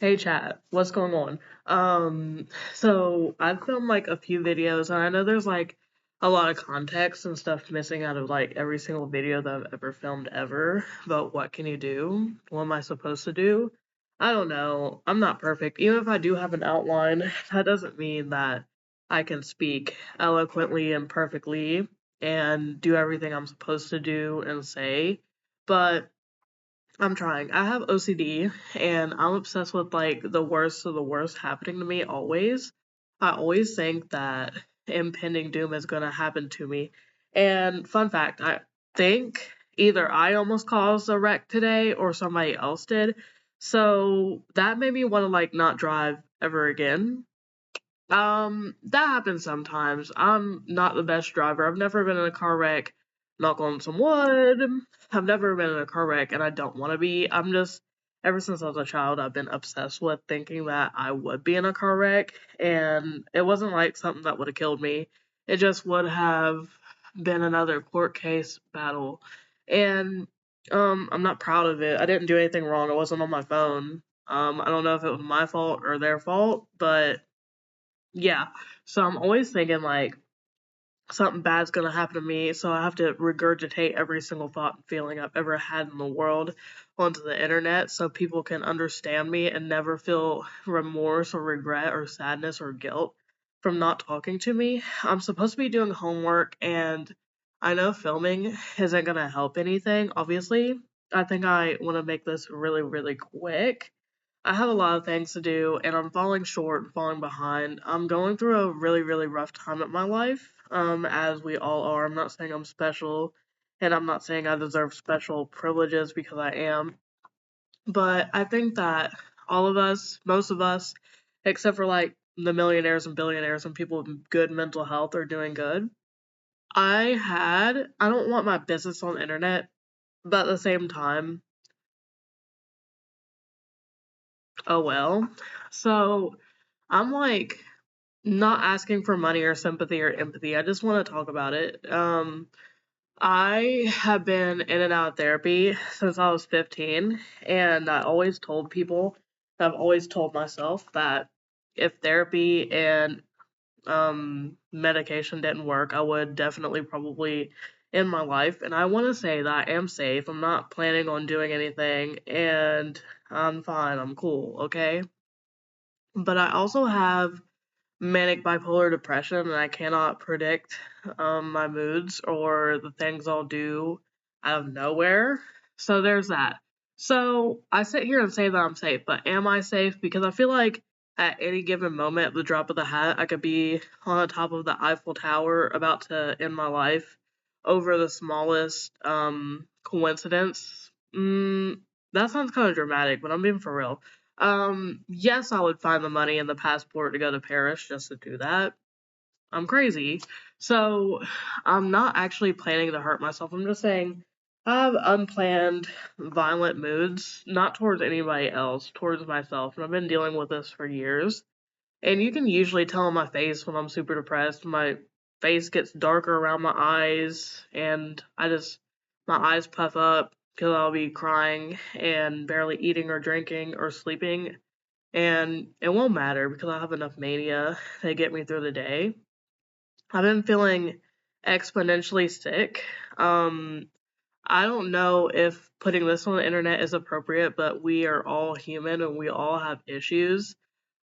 Hey chat, what's going on? So I've filmed like a few videos and I know there's like a lot of context and stuff missing out of like every single video that I've ever filmed ever. But what can you do? What am I supposed to do? I don't know. I'm not perfect. Even if I do have an outline, that doesn't mean that I can speak eloquently and perfectly and do everything I'm supposed to do and say. But I'm trying. I have OCD and I'm obsessed with like the worst of the worst happening to me always. I always think that impending doom is going to happen to me. And fun fact, I think either I almost caused a wreck today or somebody else did. So that made me want to like not drive ever again. That happens sometimes. I'm not the best driver. I've never been in a car wreck. Knock on some wood. I've never been in a car wreck and I don't want to be. I'm just, ever since I was a child, I've been obsessed with thinking that I would be in a car wreck. And it wasn't like something that would have killed me. It just would have been another court case battle. And, I'm not proud of it. I didn't do anything wrong. I wasn't on my phone. I don't know if it was my fault or their fault, but yeah. So I'm always thinking like something bad's gonna happen to me, so I have to regurgitate every single thought and feeling I've ever had in the world onto the internet so people can understand me and never feel remorse or regret or sadness or guilt from not talking to me. I'm supposed to be doing homework and I know filming isn't gonna help anything, obviously. I think I want to make this really, really quick. I have a lot of things to do and I'm falling short and falling behind. I'm going through a really, really rough time in my life, as we all are. I'm not saying I'm special and I'm not saying I deserve special privileges because I am, but I think that all of us, most of us, except for like the millionaires and billionaires and people with good mental health are doing good. I don't want my business on the internet, but at the same time, oh well. So I'm like not asking for money or sympathy or empathy. I just want to talk about it. I have been in and out of therapy since I was 15, and I always told people, I've always told myself that if therapy and medication didn't work, I would definitely probably end my life. And I want to say that I am safe. I'm not planning on doing anything, and I'm fine. I'm cool, okay? But I also have manic bipolar depression and I cannot predict my moods or the things I'll do out of nowhere. So there's that. So I sit here and say that I'm safe, but am I safe? Because I feel like at any given moment, at the drop of the hat, I could be on the top of the Eiffel Tower about to end my life over the smallest coincidence. That sounds kind of dramatic, but I'm being for real. Yes, I would find the money and the passport to go to Paris just to do that. I'm crazy. So, I'm not actually planning to hurt myself. I'm just saying I have unplanned violent moods, not towards anybody else, towards myself. And I've been dealing with this for years. And you can usually tell on my face when I'm super depressed. My face gets darker around my eyes, and my eyes puff up because I'll be crying and barely eating or drinking or sleeping. And it won't matter because I have enough mania to get me through the day. I've been feeling exponentially sick. Um, I don't know if putting this on the internet is appropriate, but we are all human and we all have issues.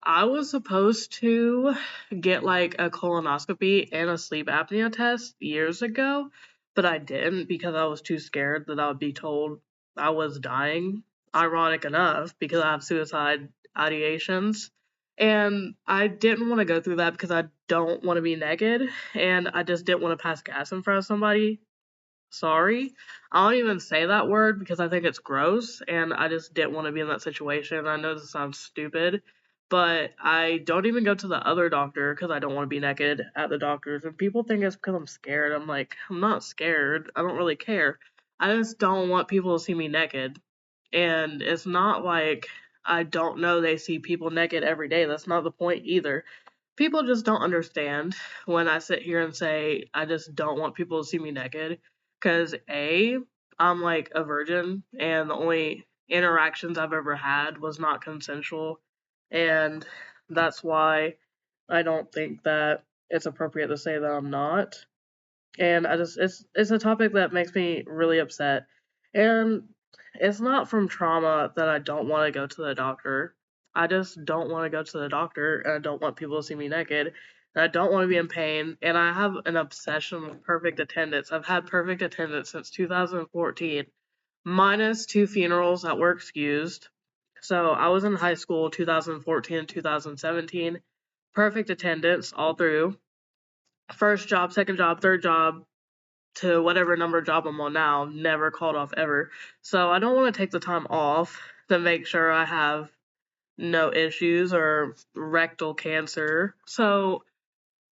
I was supposed to get like a colonoscopy and a sleep apnea test years ago, but I didn't because I was too scared that I would be told I was dying. Ironic enough, because I have suicide ideations. And I didn't want to go through that because I don't want to be naked and I just didn't want to pass gas in front of somebody. Sorry. I don't even say that word because I think it's gross and I just didn't want to be in that situation. I know this sounds stupid, but I don't even go to the other doctor because I don't want to be naked at the doctor's. And people think it's because I'm scared. I'm like, I'm not scared. I don't really care. I just don't want people to see me naked. And it's not like I don't know they see people naked every day. That's not the point either. People just don't understand when I sit here and say I just don't want people to see me naked. Because A, I'm like a virgin, and the only interactions I've ever had was not consensual, and that's why I don't think that it's appropriate to say that I'm not. And I just it's a topic that makes me really upset. And it's not from trauma that I don't want to go to the doctor. I just don't want to go to the doctor, and I don't want people to see me naked. And I don't want to be in pain, and I have an obsession with perfect attendance. I've had perfect attendance since 2014, minus two funerals that were excused. So I was in high school 2014 and 2017. Perfect attendance all through. First job, second job, third job, to whatever number job I'm on now, never called off ever. So I don't want to take the time off to make sure I have no issues or rectal cancer. So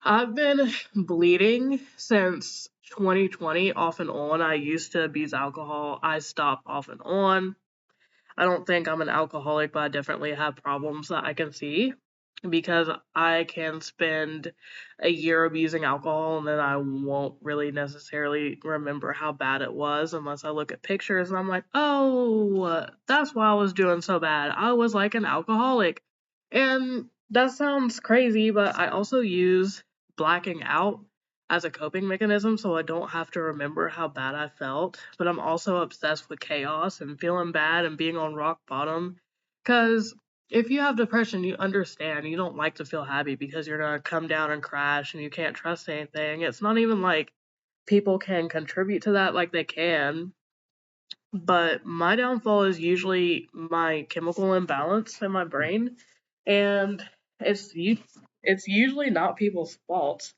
I've been bleeding since 2020 off and on. I used to abuse alcohol. I stopped off and on. I don't think I'm an alcoholic, but I definitely have problems that I can see because I can spend a year abusing alcohol and then I won't really necessarily remember how bad it was unless I look at pictures and I'm like, oh, that's why I was doing so bad. I was like an alcoholic. And that sounds crazy, but I also use blacking out as a coping mechanism so I don't have to remember how bad I felt. But I'm also obsessed with chaos and feeling bad and being on rock bottom. Because if you have depression, you understand you don't like to feel happy because you're going to come down and crash and you can't trust anything. It's not even like people can contribute to that like they can. But my downfall is usually my chemical imbalance in my brain, and it's usually not people's faults.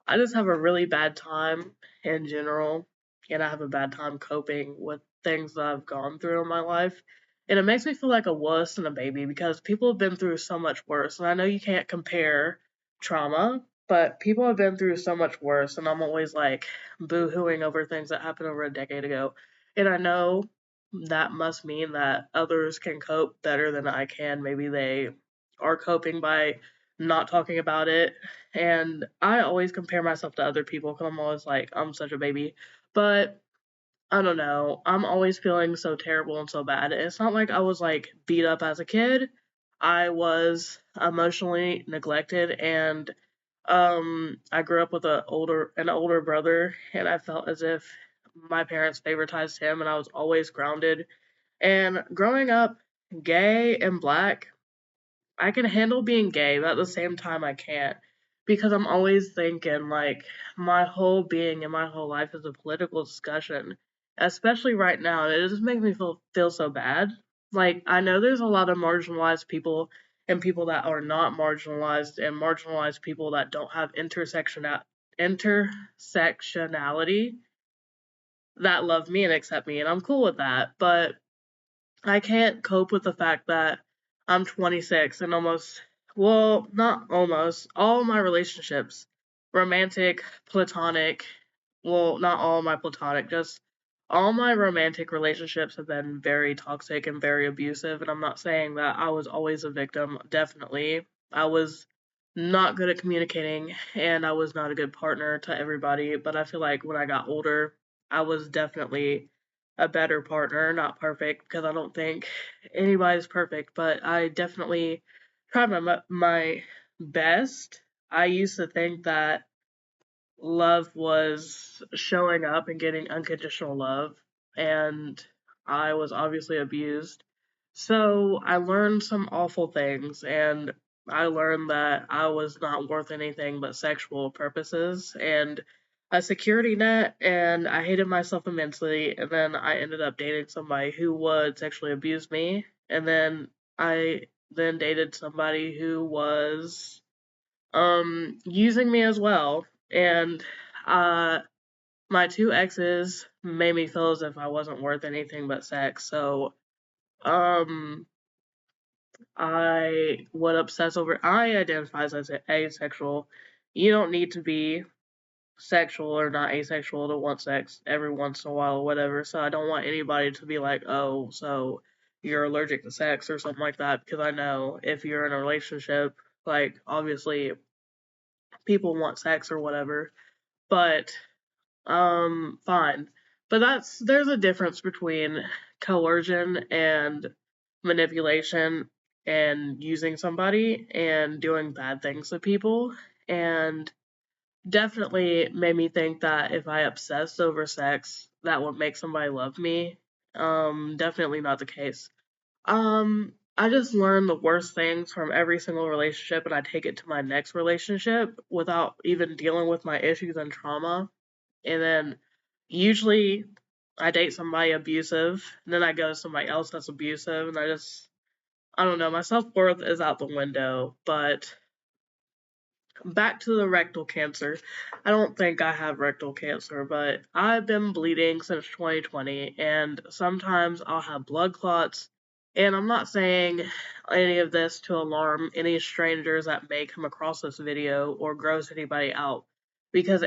I just have a really bad time in general, and I have a bad time coping with things that I've gone through in my life. And it makes me feel like a wuss and a baby because people have been through so much worse. And I know you can't compare trauma, but people have been through so much worse. And I'm always like boo hooing over things that happened over a decade ago. And I know that must mean that others can cope better than I can. Maybe they are coping by not talking about it. And I always compare myself to other people because I'm always like, I'm such a baby. But I don't know. I'm always feeling so terrible and so bad. It's not like I was like beat up as a kid. I was emotionally neglected and I grew up with an older brother and I felt as if my parents favoritized him and I was always grounded. And growing up gay and black, I can handle being gay, but at the same time I can't because I'm always thinking like my whole being and my whole life is a political discussion, especially right now. And it just makes me feel so bad. Like I know there's a lot of marginalized people and people that are not marginalized and marginalized people that don't have intersectionality that love me and accept me, and I'm cool with that. But I can't cope with the fact that I'm 26 and well, not almost, all my relationships, romantic, platonic, well, not all my platonic, just all my romantic relationships have been very toxic and very abusive. And I'm not saying that I was always a victim, definitely. I was not good at communicating and I was not a good partner to everybody. But I feel like when I got older, I was definitely a better partner, not perfect because I don't think anybody's perfect, but I definitely tried my best. I used to think that love was showing up and getting unconditional love, and I was obviously abused. So I learned some awful things, and I learned that I was not worth anything but sexual purposes and a security net, and I hated myself immensely. And then I ended up dating somebody who would sexually abuse me, and then I then dated somebody who was using me as well. And uh my two exes made me feel as if I wasn't worth anything but sex. So um I identify as asexual. You don't need to be sexual or not asexual to want sex every once in a while or whatever. So I don't want anybody to be like, oh, so you're allergic to sex or something like that, because I know if you're in a relationship, like obviously people want sex or whatever. But fine. But there's a difference between coercion and manipulation and using somebody and doing bad things to people. And definitely made me think that if I obsessed over sex, that would make somebody love me. Definitely not the case. I just learned the worst things from every single relationship and I take it to my next relationship without even dealing with my issues and trauma. And then usually I date somebody abusive, and then I go to somebody else that's abusive, and I don't know, my self worth is out the window. But back to the rectal cancer. I don't think I have rectal cancer, but I've been bleeding since 2020, and sometimes I'll have blood clots. And I'm not saying any of this to alarm any strangers that may come across this video or gross anybody out, because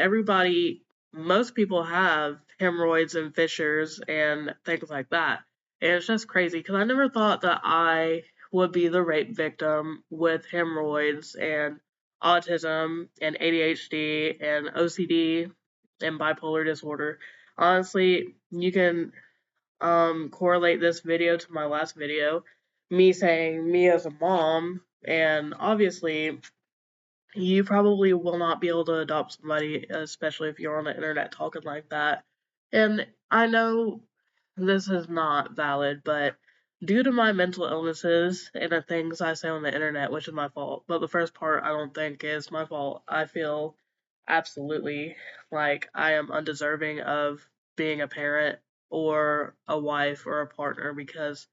most people have hemorrhoids and fissures and things like that. And it's just crazy because I never thought that I would be the rape victim with hemorrhoids and autism and ADHD and OCD and bipolar disorder. Honestly, you can correlate this video to my last video, me saying me as a mom, and obviously you probably will not be able to adopt somebody, especially if you're on the internet talking like that. And I know this is not valid, but due to my mental illnesses and the things I say on the internet, which is my fault, but the first part I don't think is my fault. I feel absolutely like I am undeserving of being a parent or a wife or a partner because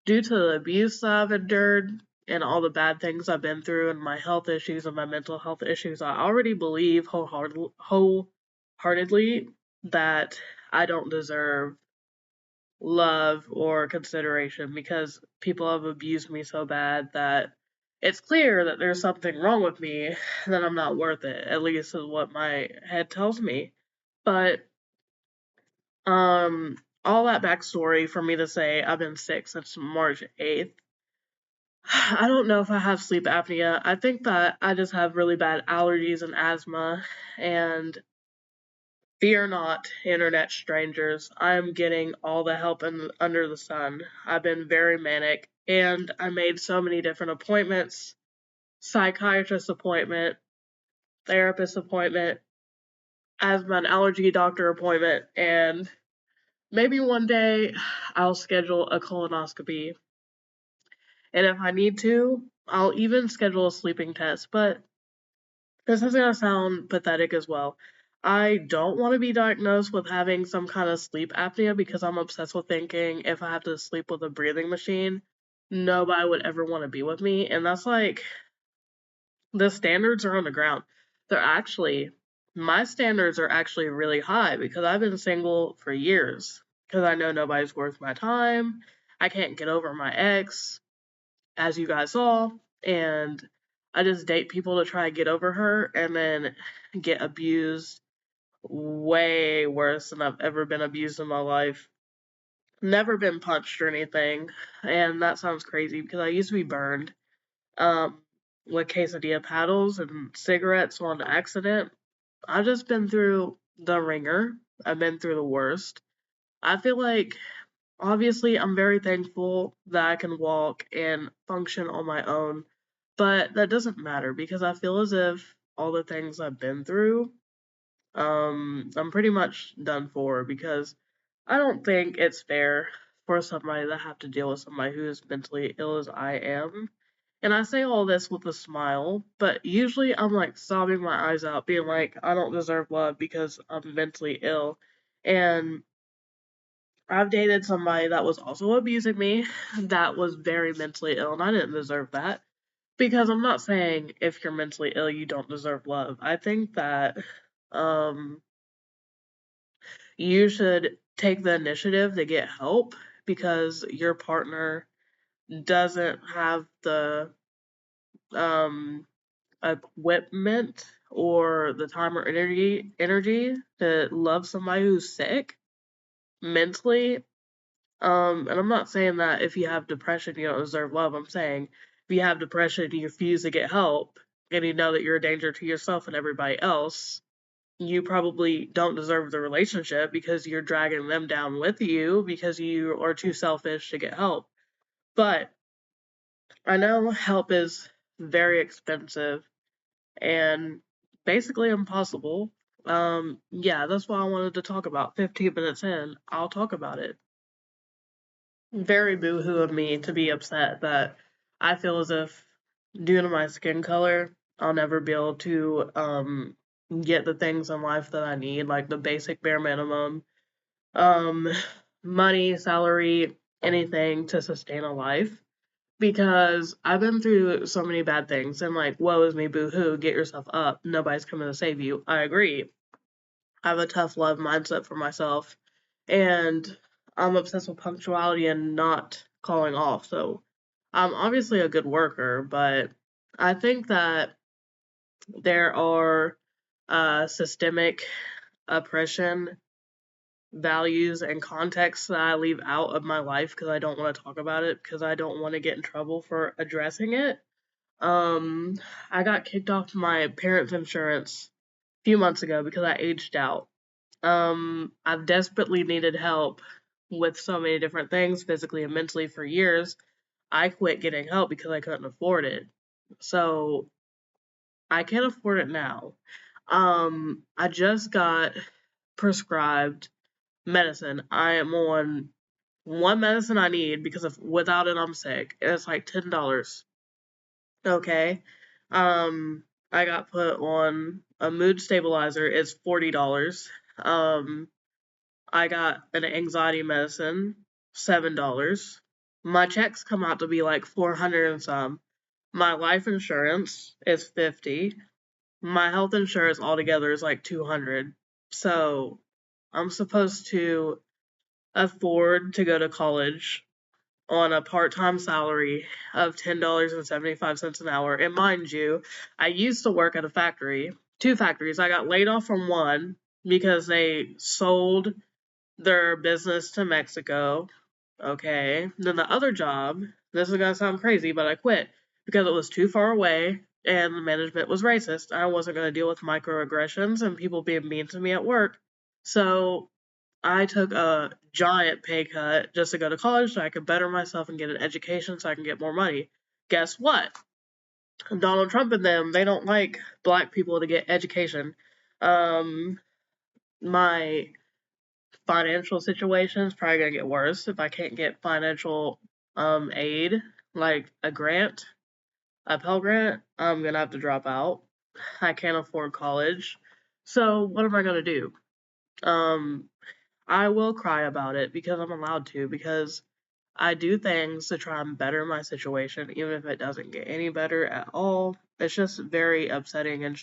due to the abuse I've endured and all the bad things I've been through and my health issues and my mental health issues, I already believe wholeheartedly that I don't deserve love or consideration because people have abused me so bad that it's clear that there's something wrong with me, that I'm not worth it, at least is what my head tells me. But all that backstory for me to say I've been sick since March 8th. I don't know if I have sleep apnea. I think that I just have really bad allergies and asthma. And fear not, internet strangers. I'm getting all the help under the sun. I've been very manic, and I made so many different appointments: psychiatrist appointment, therapist appointment, asthma and allergy doctor appointment, and maybe one day I'll schedule a colonoscopy. And if I need to, I'll even schedule a sleeping test. But this is going to sound pathetic as well. I don't want to be diagnosed with having some kind of sleep apnea because I'm obsessed with thinking if I have to sleep with a breathing machine, nobody would ever want to be with me. And that's like, the standards are on the ground. My standards are actually really high because I've been single for years because I know nobody's worth my time. I can't get over my ex, as you guys saw, and I just date people to try to get over her and then get abused way worse than I've ever been abused in my life. Never been punched or anything, and that sounds crazy because I used to be burned um, with quesadilla paddles and cigarettes on accident. I've just been through the ringer. I've been through the worst. I feel like obviously I'm very thankful that I can walk and function on my own, but that doesn't matter because I feel as if all the things I've been through, I'm pretty much done for because I don't think it's fair for somebody to have to deal with somebody who is mentally ill as I am. And I say all this with a smile, but usually I'm like sobbing my eyes out, being like, I don't deserve love because I'm mentally ill. And I've dated somebody that was also abusing me, that was very mentally ill, and I didn't deserve that. Because I'm not saying if you're mentally ill, you don't deserve love. I think that um, you should take the initiative to get help because your partner doesn't have the um, equipment or the time or energy to love somebody who's sick mentally. And I'm not saying that if you have depression, you don't deserve love. I'm saying if you have depression, you refuse to get help, and you know that you're a danger to yourself and everybody else, you probably don't deserve the relationship because you're dragging them down with you because you are too selfish to get help. But I know help is very expensive and basically impossible. Yeah, that's why I wanted to talk about. 15 minutes in, I'll talk about it. Very boohoo of me to be upset that I feel as if, due to my skin color, I'll never be able to get the things in life that I need, like the basic bare minimum, um, money, salary, anything to sustain a life. Because I've been through so many bad things, and like, woe is me, boo-hoo, get yourself up, nobody's coming to save you. I agree. I have a tough love mindset for myself, and I'm obsessed with punctuality and not calling off. So I'm obviously a good worker, but I think that there are systemic oppression values and contexts that I leave out of my life because I don't want to talk about it because I don't want to get in trouble for addressing it. Um, I got kicked off my parents' insurance a few months ago because I aged out. I've desperately needed help with so many different things, physically and mentally, for years. I quit getting help because I couldn't afford it. So I can't afford it now. I just got prescribed medicine. I am on one medicine I need because if without it I'm sick. And it's like $10. Okay. Um, I got put on a mood stabilizer. It's $40. Um, I got an anxiety medicine, $7. My checks come out to be like 400 and some. My life insurance is 50. My health insurance altogether is like 200. So I'm supposed to afford to go to college on a part-time salary of $10.75 an hour. And mind you, I used to work at a factory, two factories. I got laid off from one because they sold their business to Mexico. Okay. Then the other job, this is gonna sound crazy, but I quit because it was too far away and the management was racist. I wasn't gonna deal with microaggressions and people being mean to me at work. So I took a giant pay cut just to go to college so I could better myself and get an education so I can get more money. Guess what? Donald Trump and them, they don't like black people to get education. Um, my financial situation is probably gonna get worse if I can't get financial aid, like a grant, a Pell Grant. I'm gonna have to drop out. I can't afford college. So what am I gonna do? Um, I will cry about it because I'm allowed to, because I do things to try and better my situation, even if it doesn't get any better at all. It's just very upsetting and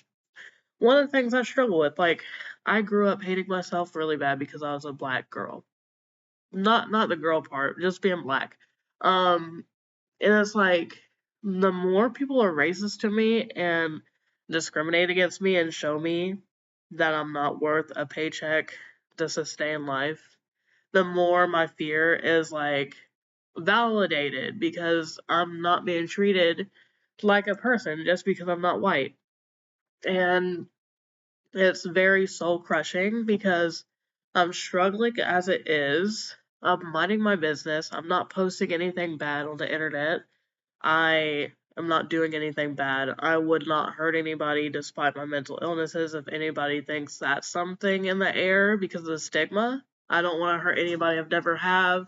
one of the things I struggle with. Like, I grew up hating myself really bad because I was a black girl. Not the girl part, just being black. Um, and it's like the more people are racist to me and discriminate against me and show me that I'm not worth a paycheck to sustain life, the more my fear is like validated because I'm not being treated like a person just because I'm not white. And it's very soul crushing because I'm struggling as it is. I'm minding my business. I'm not posting anything bad on the internet. I am not doing anything bad. I would not hurt anybody despite my mental illnesses. If anybody thinks that's something in the air because of the stigma, I don't want to hurt anybody. I've never have,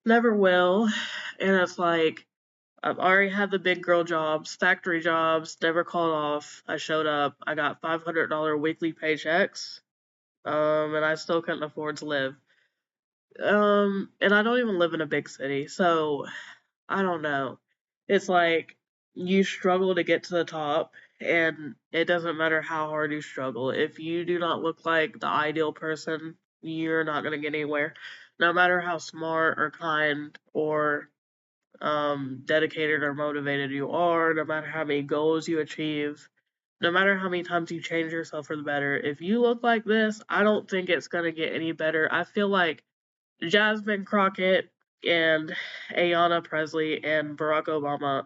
never will. And it's like, I've already had the big girl jobs, factory jobs, never called off. I showed up. I got $500 weekly paychecks. And I still couldn't afford to live. And I don't even live in a big city, so I don't know. It's like you struggle to get to the top, and it doesn't matter how hard you struggle. If you do not look like the ideal person, you're not going to get anywhere. No matter how smart or kind or dedicated or motivated you are, no matter how many goals you achieve, no matter how many times you change yourself for the better, if you look like this, I don't think it's going to get any better. I feel like Jasmine Crockett and Ayanna Presley and Barack Obama,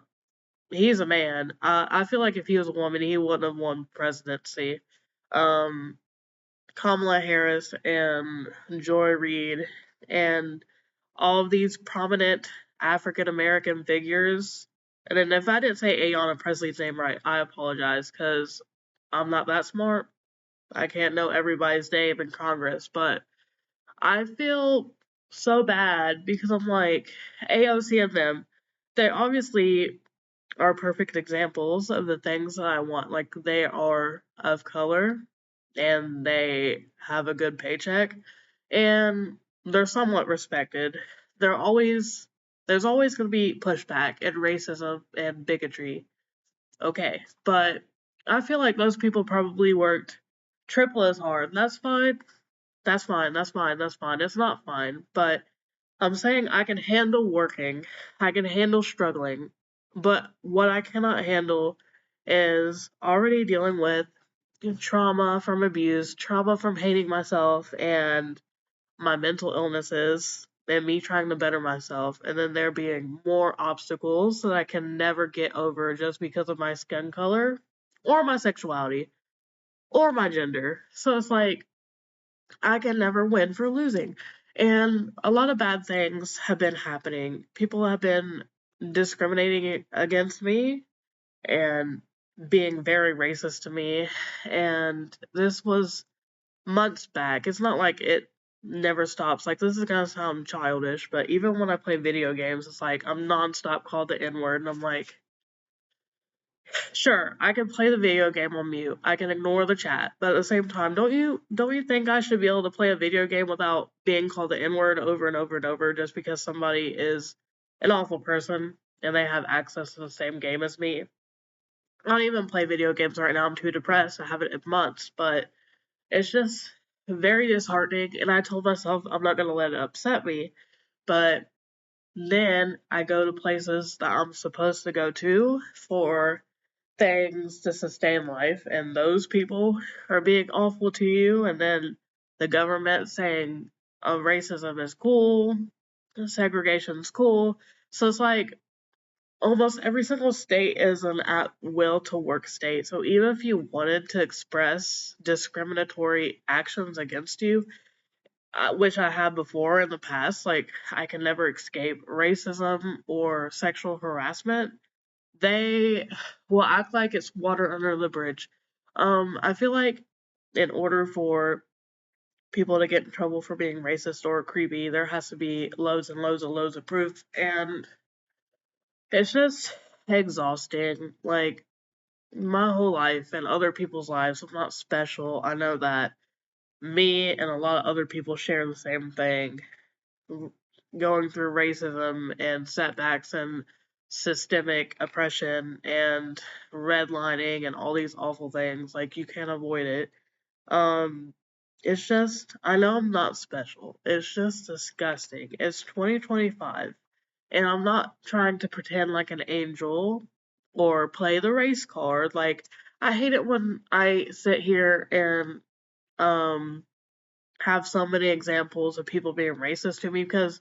he's a man. I feel like if he was a woman, he wouldn't have won presidency. Um, Kamala Harris and Joy Reid and all of these prominent African American figures. And then if I didn't say Ayanna Presley's name right, I apologize because I'm not that smart. I can't know everybody's name in Congress, but I feel so bad because I'm like, AOC and them, they obviously are perfect examples of the things that I want. Like, they are of color and they have a good paycheck and they're somewhat respected. They're always there's always going to be pushback and racism and bigotry. Okay, but I feel like those people probably worked triple as hard. That's fine. That's fine. That's fine. That's fine. It's not fine, but I'm saying I can handle working, I can handle struggling, but what I cannot handle is already dealing with trauma from abuse, trauma from hating myself, and my mental illnesses, and me trying to better myself, and then there being more obstacles that I can never get over just because of my skin color, or my sexuality, or my gender. So it's like, I can never win for losing. And a lot of bad things have been happening. People have been discriminating against me and being very racist to me. And this was months back. It's not like it never stops. Like, this is gonna sound childish, but even when I play video games, it's like I'm nonstop called the N word, and I'm like, sure, I can play the video game on mute. I can ignore the chat. But at the same time, don't you think I should be able to play a video game without being called the N-word over and over and over just because somebody is an awful person and they have access to the same game as me? I don't even play video games right now. I'm too depressed. I haven't in months, but it's just very disheartening, and I told myself I'm not gonna let it upset me, but then I go to places that I'm supposed to go to for things to sustain life, and those people are being awful to you, and then the government saying racism is cool, segregation's cool. So it's like almost every single state is an at will to work state. So even if you wanted to express discriminatory actions against you, which I have before in the past, like I can never escape racism or sexual harassment, they will act like it's water under the bridge. I feel like in order for people to get in trouble for being racist or creepy, there has to be loads and loads and loads of proof, and it's just exhausting. Like, my whole life and other people's lives, I'm not special. I know that me and a lot of other people share the same thing, going through racism and setbacks and systemic oppression and redlining and all these awful things. Like, you can't avoid it. Um, it's just, I know I'm not special. It's just disgusting. It's 2025, and I'm not trying to pretend like an angel or play the race card. Like, I hate it when I sit here and um have so many examples of people being racist to me, because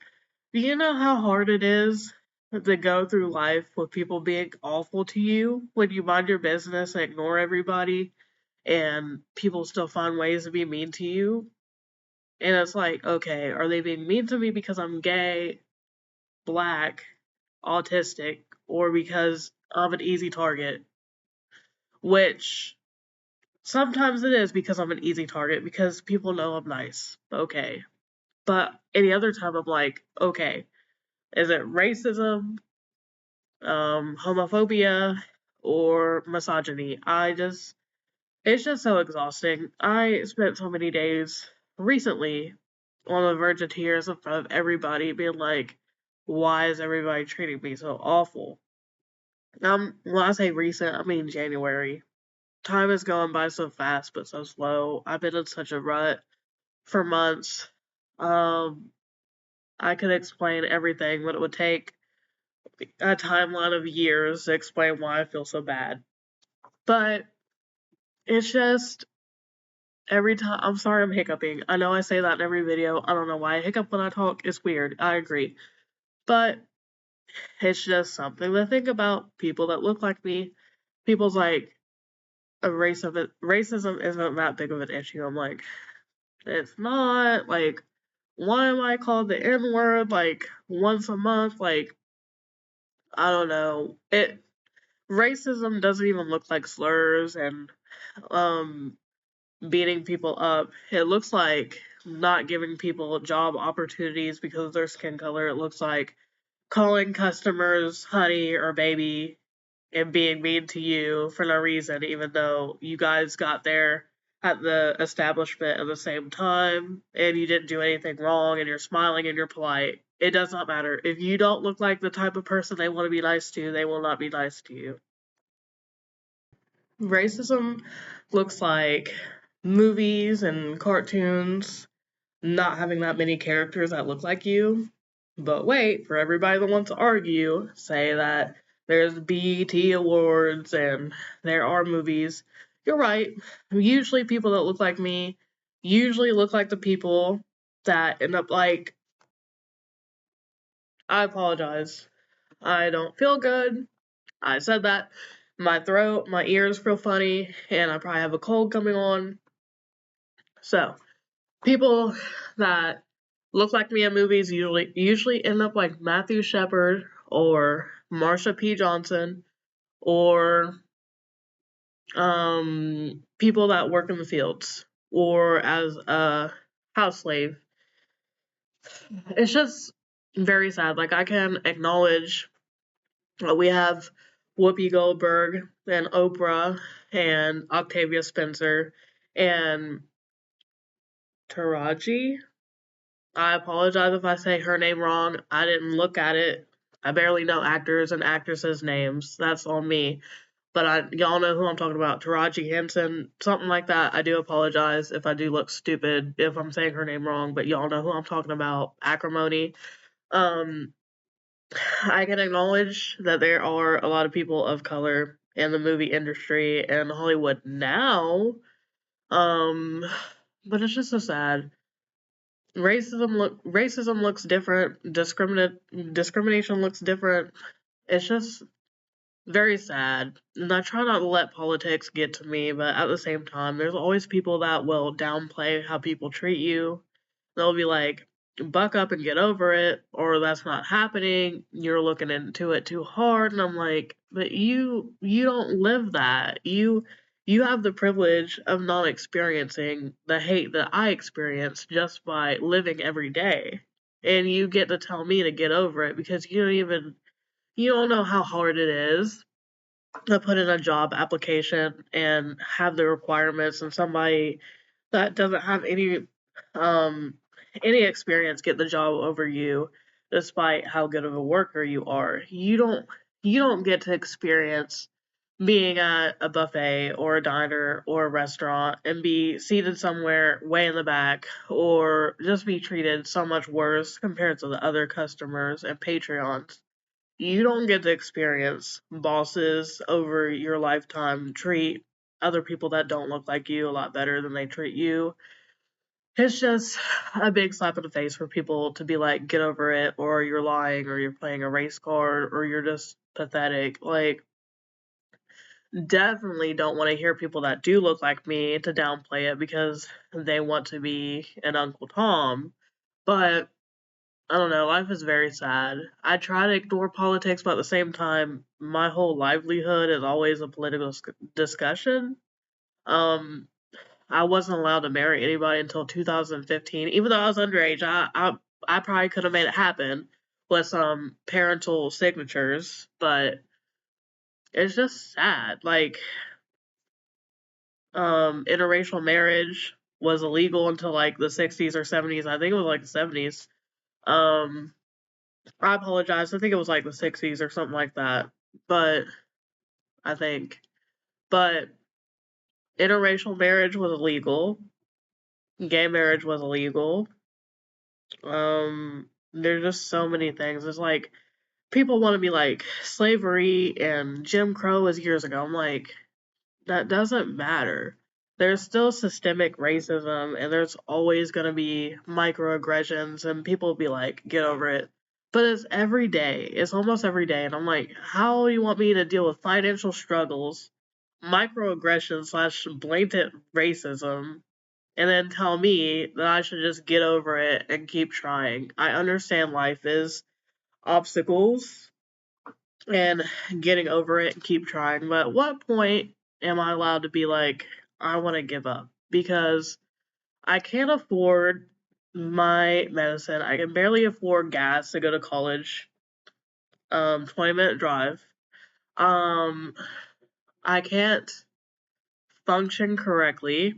do you know how hard it is to go through life with people being awful to you when you mind your business and ignore everybody, and people still find ways to be mean to you? And it's like, okay, are they being mean to me because I'm gay, black, autistic, or because I'm an easy target? Which sometimes it is because I'm an easy target because people know I'm nice. Okay. But any other time I'm like, okay, is it racism, homophobia, or misogyny? It's just so exhausting. I spent so many days recently on the verge of tears in front of everybody, being like, why is everybody treating me so awful? When I say recent, I mean January. Time is going by so fast, but so slow. I've been in such a rut for months. Um, I could explain everything, but it would take a timeline of years to explain why I feel so bad. But it's just every time. I'm sorry I'm hiccuping. I know I say that in every video. I don't know why I hiccup when I talk. It's weird. I agree. But it's just something to think about. People that look like me. People's like, racism isn't that big of an issue. I'm like, it's not. Like, why am I called the N word like once a month? Like, I don't know. It Racism doesn't even look like slurs and um beating people up. It looks like not giving people job opportunities because of their skin color. It looks like calling customers honey or baby and being mean to you for no reason, even though you guys got there at the establishment at the same time and you didn't do anything wrong and you're smiling and you're polite. It does not matter. If you don't look like the type of person they want to be nice to, they will not be nice to you. Racism looks like movies and cartoons not having that many characters that look like you. But wait, for everybody that wants to argue, say that there's BET awards and there are movies. You're right. Usually people that look like me usually look like the people that end up like, I apologize. I don't feel good. I said that. My throat, my ears feel funny, and I probably have a cold coming on. So, people that look like me in movies usually end up like Matthew Shepard or Marsha P. Johnson or people that work in the fields or as a house slave. It's just very sad. Like I can acknowledge we have Whoopi Goldberg and Oprah and Octavia Spencer and Taraji. I apologize if I say her name wrong. I didn't look at it. I barely know actors and actresses' names. That's on me. But y'all know who I'm talking about. Taraji Henson, something like that. I do apologize if I do look stupid if I'm saying her name wrong, but y'all know who I'm talking about. Acrimony. Um, I can acknowledge that there are a lot of people of color in the movie industry and Hollywood now. Um, but it's just so sad. Racism looks different. Discrimination looks different. It's just very sad. And I try not to let politics get to me, but at the same time, there's always people that will downplay how people treat you. They'll be like, buck up and get over it, or that's not happening. You're looking into it too hard. And I'm like, but you don't live that. You have the privilege of not experiencing the hate that I experience just by living every day. And you get to tell me to get over it because you don't know how hard it is to put in a job application and have the requirements and somebody that doesn't have um any experience get the job over you despite how good of a worker you are. You don't get to experience being at a buffet or a diner or a restaurant and be seated somewhere way in the back or just be treated so much worse compared to the other customers and Patreons. You don't get to experience bosses over your lifetime treat other people that don't look like you a lot better than they treat you. It's just a big slap in the face for people to be like, get over it, or you're lying, or you're playing a race card, or you're just pathetic. Like, definitely don't want to hear people that do look like me to downplay it because they want to be an Uncle Tom. But I don't know, life is very sad. I try to ignore politics, but at the same time, my whole livelihood is always a political discussion. Um, I wasn't allowed to marry anybody until 2015, even though I was underage. I probably could have made it happen with some parental signatures, but it's just sad. Like, interracial marriage was illegal until like the 60s or 70s. I think it was like the 70s. Um, I apologize. I think it was like the 60s or something like that. But I think, but interracial marriage was illegal. Gay marriage was illegal. There's just so many things. It's like people want to be like slavery and Jim Crow was years ago. I'm like, that doesn't matter. There's still systemic racism and there's always going to be microaggressions and people be like, get over it. But it's every day. It's almost every day. And I'm like, how do you want me to deal with financial struggles, microaggressions slash blatant racism, and then tell me that I should just get over it and keep trying? I understand life is obstacles and getting over it and keep trying. But at what point am I allowed to be like, I want to give up? Because I can't afford my medicine. I can barely afford gas to go to college. 20-minute drive. Um, I can't function correctly.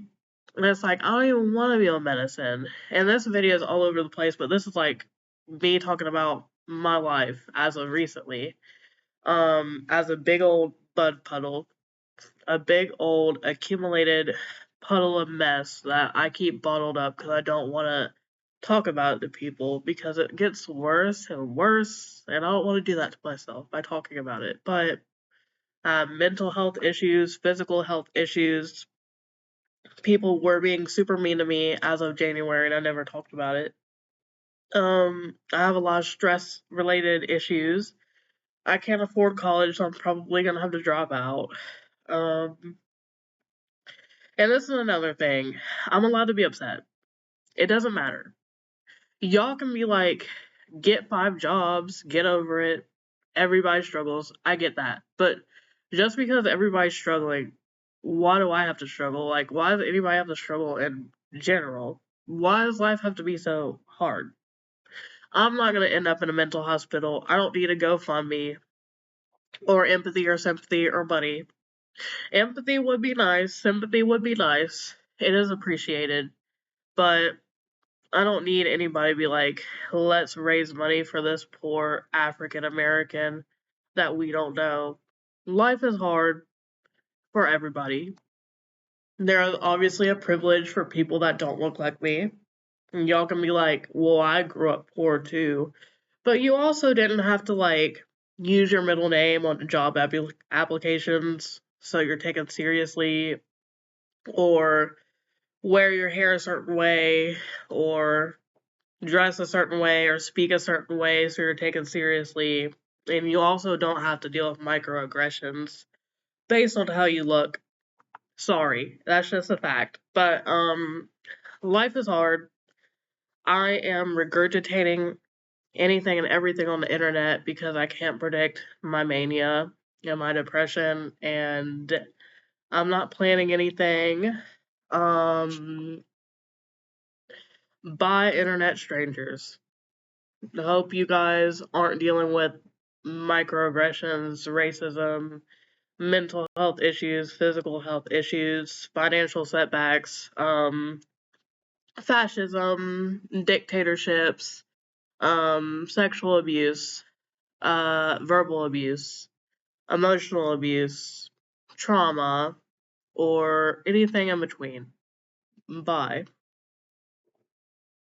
And it's like, I don't even want to be on medicine. And this video is all over the place, but this is like me talking about my life as of recently. As a big old bud puddle, a big old accumulated puddle of mess that I keep bottled up because I don't want to talk about it to people because it gets worse and worse, and I don't want to do that to myself by talking about it. But mental health issues, physical health issues, people were being super mean to me as of January, and I never talked about it. I have a lot of stress related issues. I can't afford college, so I'm probably gonna have to drop out. Um, and this is another thing. I'm allowed to be upset. It doesn't matter. Y'all can be like, get 5 jobs, get over it. Everybody struggles. I get that. But just because everybody's struggling, why do I have to struggle? Like, why does anybody have to struggle in general? Why does life have to be so hard? I'm not gonna end up in a mental hospital. I don't need a GoFundMe or empathy or sympathy or money. Empathy would be nice. Sympathy would be nice. It is appreciated. But I don't need anybody to be like, let's raise money for this poor African American that we don't know. Life is hard for everybody. There is obviously a privilege for people that don't look like me. And y'all can be like, well, I grew up poor too. But you also didn't have to like use your middle name on job applications so you're taken seriously, or wear your hair a certain way, or dress a certain way, or speak a certain way so you're taken seriously. And you also don't have to deal with microaggressions based on how you look. Sorry, that's just a fact. But life is hard. I am regurgitating anything and everything on the internet because I can't predict my mania and my depression, and I'm not planning anything. Um, Bye, internet strangers. I hope you guys aren't dealing with microaggressions, racism, mental health issues, physical health issues, financial setbacks, fascism, dictatorships, sexual abuse, verbal abuse, emotional abuse, trauma, or anything in between. Bye.